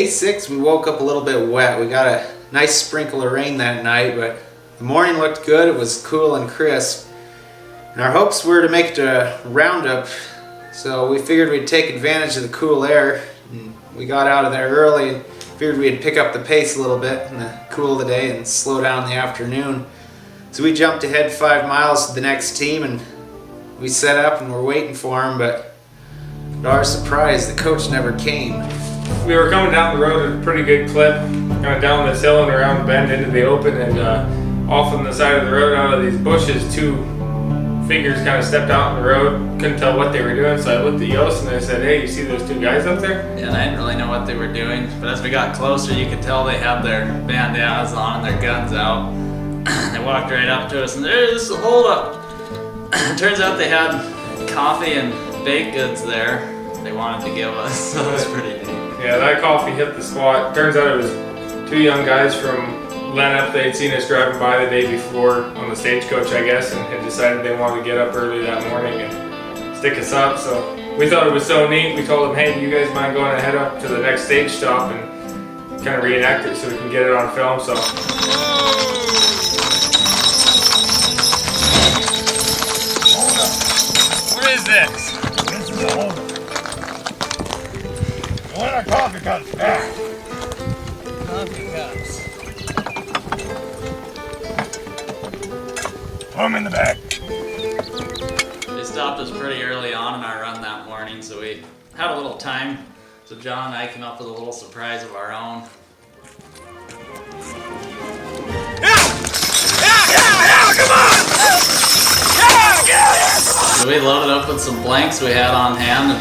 Day 6, we woke up a little bit wet. We got a nice sprinkle of rain that night, but the morning looked good. It was cool and crisp. And our hopes were to make it to roundup, so we figured we'd take advantage of the cool air. And we got out of there early and figured we'd pick up the pace a little bit in the cool of the day and slow down in the afternoon. So we jumped ahead 5 miles to the next team and we set up and we're waiting for him, but to our surprise, the coach never came. We were coming down the road at a pretty good clip, kind of down this hill and around the bend into the open, and off on the side of the road out of these bushes, 2 figures kind of stepped out on the road. Couldn't tell what they were doing, so I looked at Yost and I said, "Hey, you see those 2 guys up there?" Yeah, and I didn't really know what they were doing, but as we got closer, you could tell they had their bandanas on and their guns out. They walked right up to us and, "Hey, this is a holdup." Turns out they had coffee and baked goods there they wanted to give us, so it was pretty neat. Yeah, that coffee hit the spot. Turns out it was 2 young guys from Lenup. They'd seen us driving by the day before on the stagecoach, I guess, and had decided they wanted to get up early that morning and stick us up. So we thought it was so neat. We told them, "Hey, do you guys mind going and head up to the next stage stop and kind of reenact it so we can get it on film?" So What is this? This is a holdup. One of our coffee cups back. Coffee cups. Put them in the back. They stopped us pretty early on in our run that morning, so we had a little time. So John and I came up with a little surprise of our own. Come on! So we loaded up with some blanks we had on hand and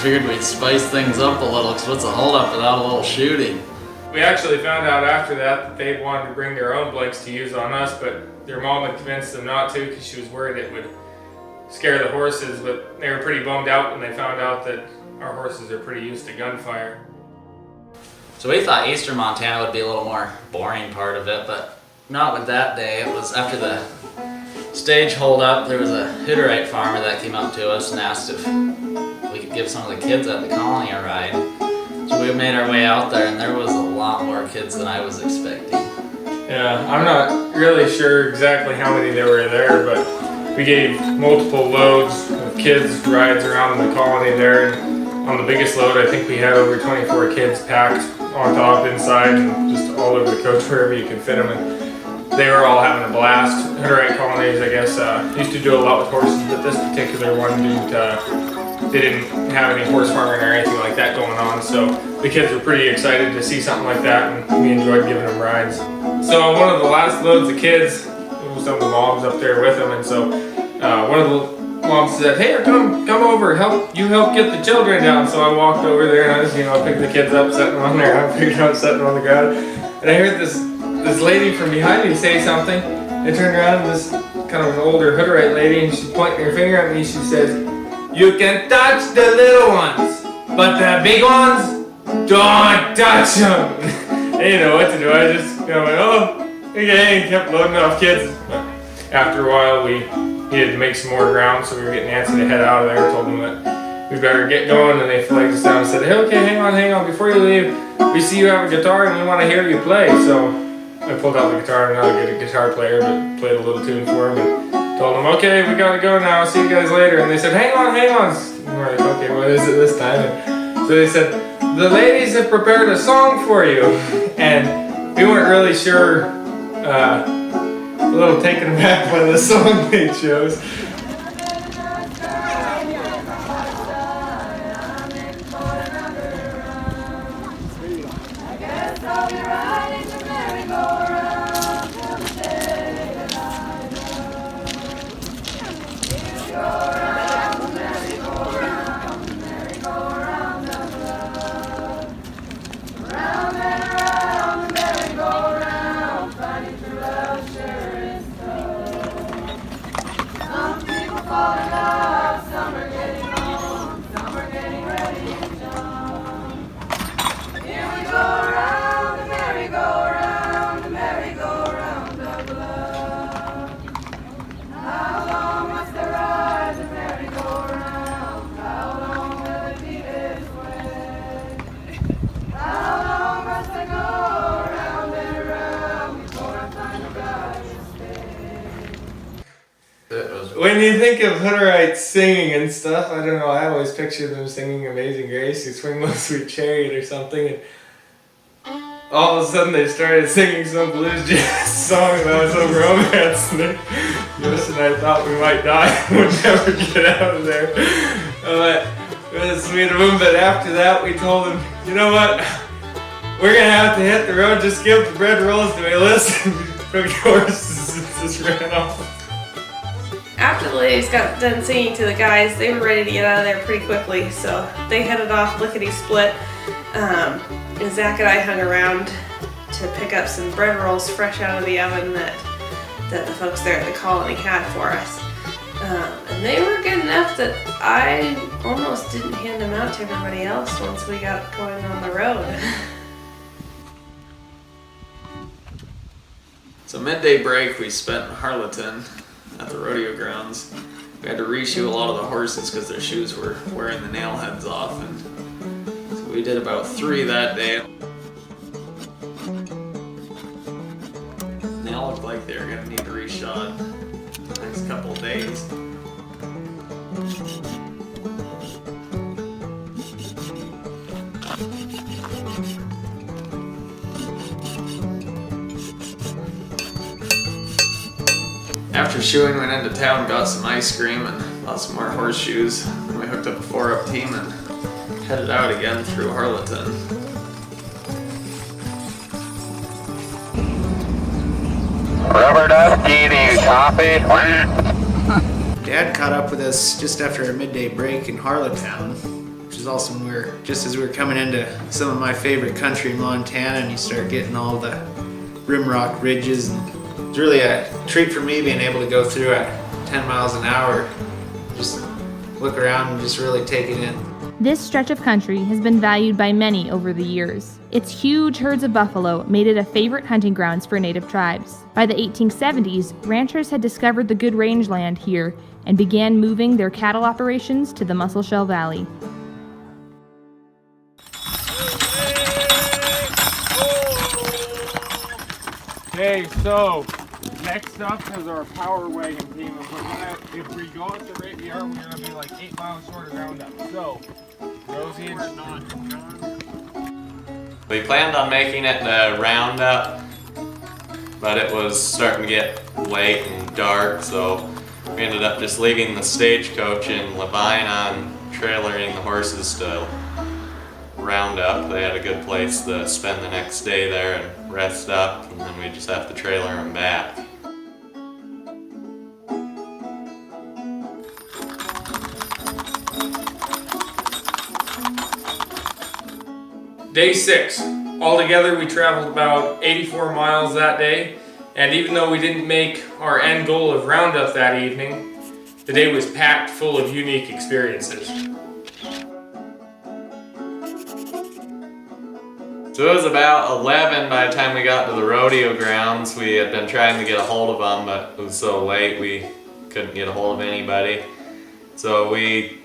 figured we'd spice things up a little, because what's a holdup without a little shooting? we actually found out after that they wanted to bring their own blanks to use on us, but their mom had convinced them not to because she was worried it would scare the horses, but they were pretty bummed out when they found out that our horses are pretty used to gunfire. So we thought eastern Montana would be a little more boring part of it, but not with that day. It was after the stage holdup, there was a hutterite farmer that came up to us and asked if we could give some of the kids at the colony a ride. So we made our way out there and there was a lot more kids than I was expecting. Yeah, I'm not really sure exactly how many there were there, but we gave multiple loads of kids rides around the colony there. And on the biggest load, I think we had over 24 kids packed on top, inside, and just all over the coach wherever you could fit them. And they were all having a blast. Hutterite colonies, I guess, used to do a lot with horses, but this particular one they didn't have any horse farming or anything like that going on. So the kids were pretty excited to see something like that, and we enjoyed giving them rides. So on one of the last loads of kids, some of the moms up there with them, and so one of the moms said, "Hey, come over, help get the children down." So I walked over there and I picked the kids up, set them on there. I figured out setting them on the ground, and I heard this lady from behind me say something. I turned around and this kind of an older hutterite lady, and she's pointing her finger at me. She says, "You can touch the little ones, but the big ones, don't touch them." I didn't know what to do. I just went, "Oh, okay," and kept loading off kids. But after a while, we needed to make some more ground, so we were getting Nancy to head out of there. Told them that we better get going, and they flagged us down and said, "Hey, okay, hang on, before you leave, we see you have a guitar and we want to hear you play." So I pulled out the guitar. I'm not a good guitar player, but played a little tune for him and told them, "Okay, we gotta go now. See you guys later." And they said, "Hang on." And we're like, "Okay, what is it this time?" And so they said, "The ladies have prepared a song for you," and we weren't really sure. A little taken aback by the song they chose. when you think of hutterites singing and stuff, I don't know, I always picture them singing Amazing Grace, You Swing Low Sweet Chariot or something, and all of a sudden they started singing some blues jazz song about some romance, and Yost and I thought we might die and would never get out of there. But it was sweet of them, but after that we told them, you know what, we're gonna have to hit the road, just give the bread rolls to Ellis, and took the horses and just ran off. After the ladies got done singing to the guys, they were ready to get out of there pretty quickly, so they headed off lickety-split. And Zach and I hung around to pick up some bread rolls fresh out of the oven that the folks there at the colony had for us. And they were good enough that I almost didn't hand them out to everybody else once we got going on the road. So midday break we spent in Harleton at the rodeo grounds. We had to reshoe a lot of the horses because their shoes were wearing the nail heads off, and so we did about 3 that day. They all looked like they were gonna need reshod the next couple of days. After shoeing, we went into town, got some ice cream and bought some more horseshoes. And we hooked up a 4-up team and headed out again through Harleton. Rubber Dusty, do you copy? Dad caught up with us just after our midday break in Harletown, which is also when just as we were coming into some of my favorite country in Montana, and you start getting all the rimrock ridges. And it's really a treat for me being able to go through at 10 miles an hour, just look around and just really take it in. This stretch of country has been valued by many over the years. Its huge herds of buffalo made it a favorite hunting grounds for native tribes. By the 1870s, ranchers had discovered the good rangeland here and began moving their cattle operations to the Musselshell Valley. Okay, so next up is our power wagon team. If we go at the rate we are, we're gonna be like 8 miles short of roundup. So, Rosie and We planned on making it to roundup, but it was starting to get late and dark, so we ended up just leaving the stagecoach in Levine on trailering the horses to roundup. They had a good place to spend the next day there and rest up, and then we just have to trailer them back. Day 6. Altogether, we traveled about 84 miles that day, and even though we didn't make our end goal of roundup that evening, the day was packed full of unique experiences. So it was about 11 by the time we got to the rodeo grounds. We had been trying to get a hold of them, but it was so late we couldn't get a hold of anybody. So we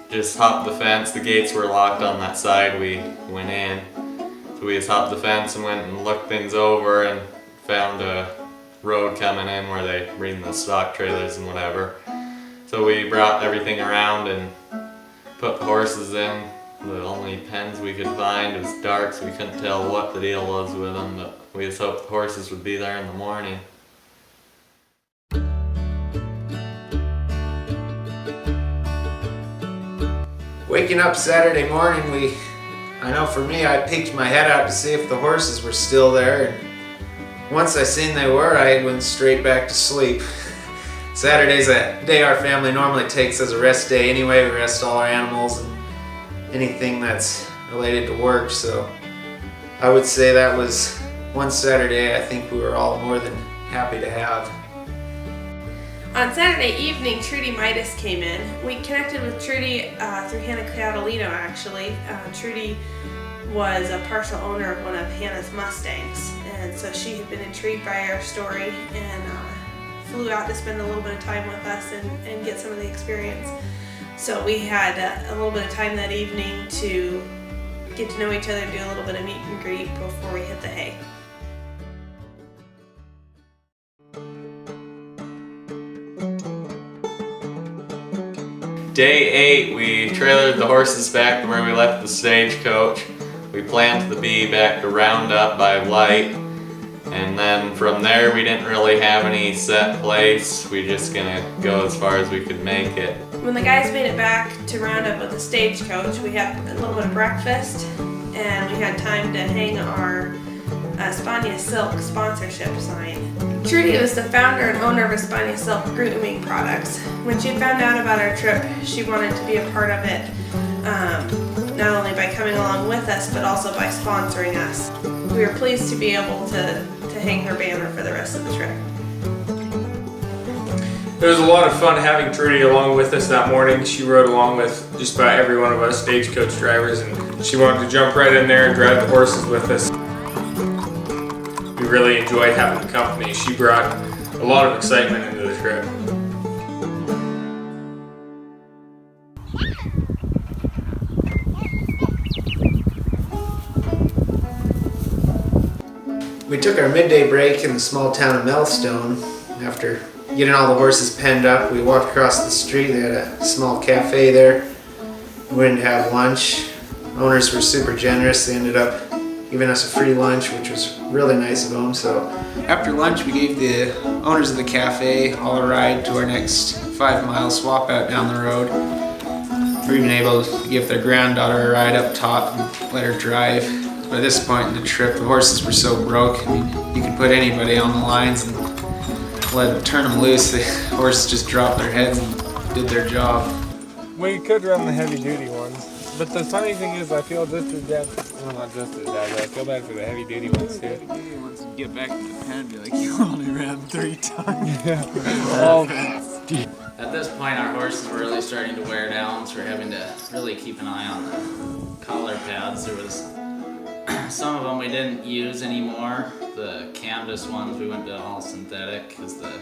just hopped the fence. The gates were locked on that side we went in. So we just hopped the fence and went and looked things over and found a road coming in where they bring the stock trailers and whatever. So we brought everything around and put the horses in. The only pens we could find. It was dark, so we couldn't tell what the deal was with them, but we just hoped the horses would be there in the morning. Waking up Saturday morning, I know for me, I peeked my head out to see if the horses were still there, and once I seen they were, I went straight back to sleep. Saturday's a day our family normally takes as a rest day anyway. We rest all our animals and anything that's related to work, so I would say that was one Saturday I think we were all more than happy to have. On Saturday evening, Trudy Midas came in. We connected with Trudy through Hannah Catalino, actually. Trudy was a partial owner of one of Hannah's Mustangs, and so she had been intrigued by our story and flew out to spend a little bit of time with us and get some of the experience. So we had a little bit of time that evening to get to know each other and do a little bit of meet and greet before we hit the hay. day 8, we trailered the horses back to where we left the stagecoach. We planned to be back to Roundup by light, and then from there we didn't really have any set place. We just gonna go as far as we could make it. When the guys made it back to Roundup with the stagecoach, we had a little bit of breakfast, and we had time to hang our Espana Silk sponsorship sign. Trudy was the founder and owner of Espana Silk grooming products. When she found out about our trip, she wanted to be a part of it, not only by coming along with us, but also by sponsoring us. We were pleased to be able to hang her banner for the rest of the trip. It was a lot of fun having Trudy along with us that morning. She rode along with just about every one of us stagecoach drivers, and she wanted to jump right in there and drive the horses with us. We really enjoyed having the company. She brought a lot of excitement into the trip. We took our midday break in the small town of Melstone. After getting all the horses penned up, we walked across the street. They had a small cafe there. We went to have lunch. Owners were super generous. They ended up giving us a free lunch, which was really nice of them. So after lunch, we gave the owners of the cafe all a ride to our next 5-mile swap out down the road. We were even able to give their granddaughter a ride up top and let her drive. By this point in the trip, the horses were so broke, I mean, you could put anybody on the lines and turn them loose. The horses just dropped their heads and did their job. We could run the heavy duty ones, but the funny thing is I feel just as bad, well not just as bad, but I feel bad for the heavy duty ones too. Heavy duty ones and get back to the pen and be like, you only ran 3 times. At this point, our horses were really starting to wear down, so we're having to really keep an eye on the collar pads. There was some of them we didn't use anymore. The canvas ones we went to all synthetic because the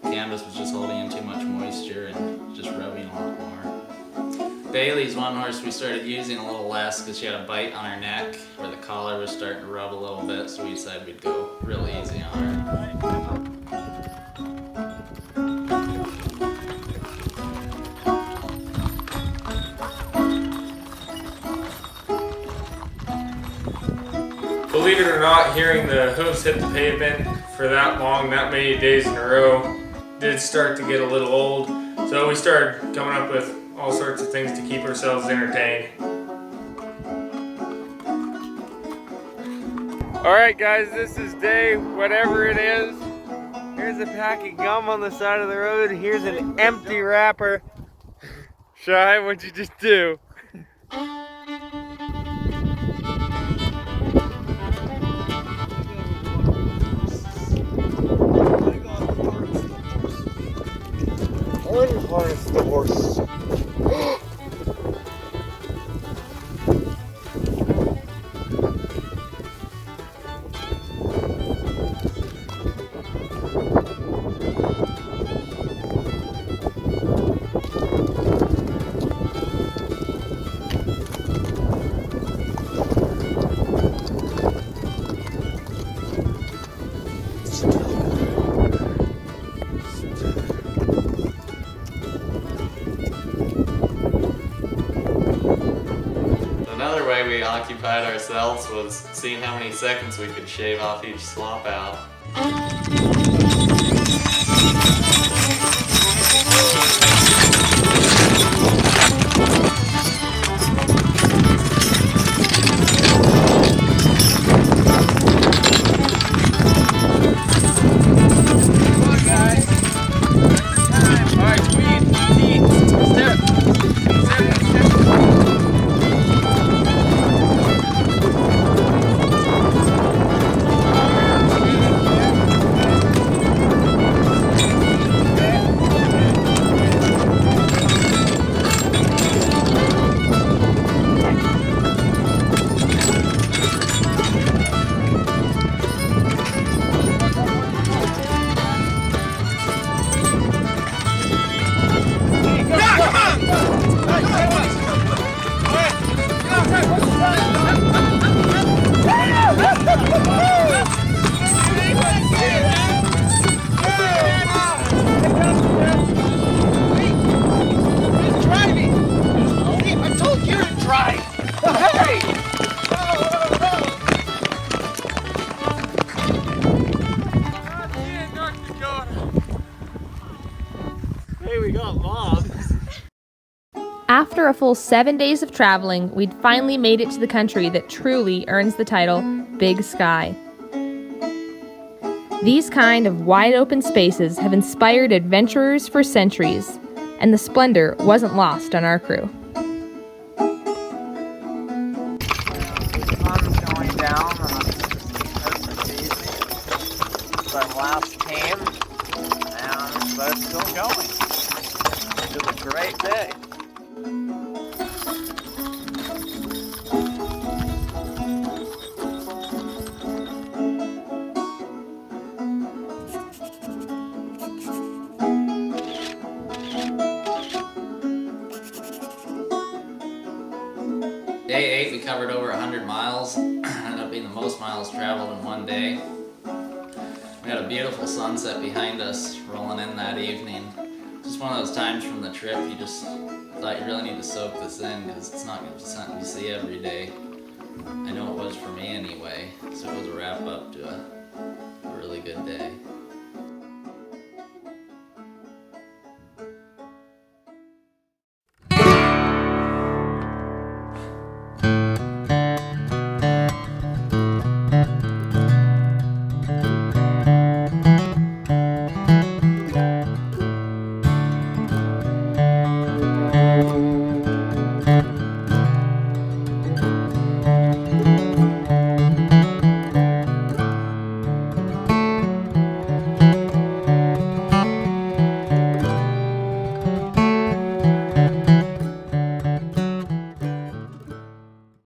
canvas was just holding in too much moisture and just rubbing a lot more. Bailey's one horse we started using a little less because she had a bite on her neck where the collar was starting to rub a little bit, so we decided we'd go real easy on her. Believe it or not, hearing the hooves hit the pavement for that long, that many days in a row, did start to get a little old. So we started coming up with all sorts of things to keep ourselves entertained. Alright guys, this is day whatever it is. Here's a pack of gum on the side of the road. Here's an empty wrapper. Shy, what'd you just do? Unharness the horse. Another way we occupied ourselves was seeing how many seconds we could shave off each swap out. long. After a full 7 days of traveling, we'd finally made it to the country that truly earns the title Big Sky. These kind of wide open spaces have inspired adventurers for centuries, and the splendor wasn't lost on our crew. Sun's going down on a perfect evening. Our last team, but it's still going. It was a great day. Day 8, we covered over 100 miles. Ended up being the most miles traveled in one day. We had a beautiful sunset behind us rolling in that evening. Just one of those times from the trip you just thought you really need to soak this in because it's not going to be something you see every day. I know it was for me anyway, so it was a wrap up to a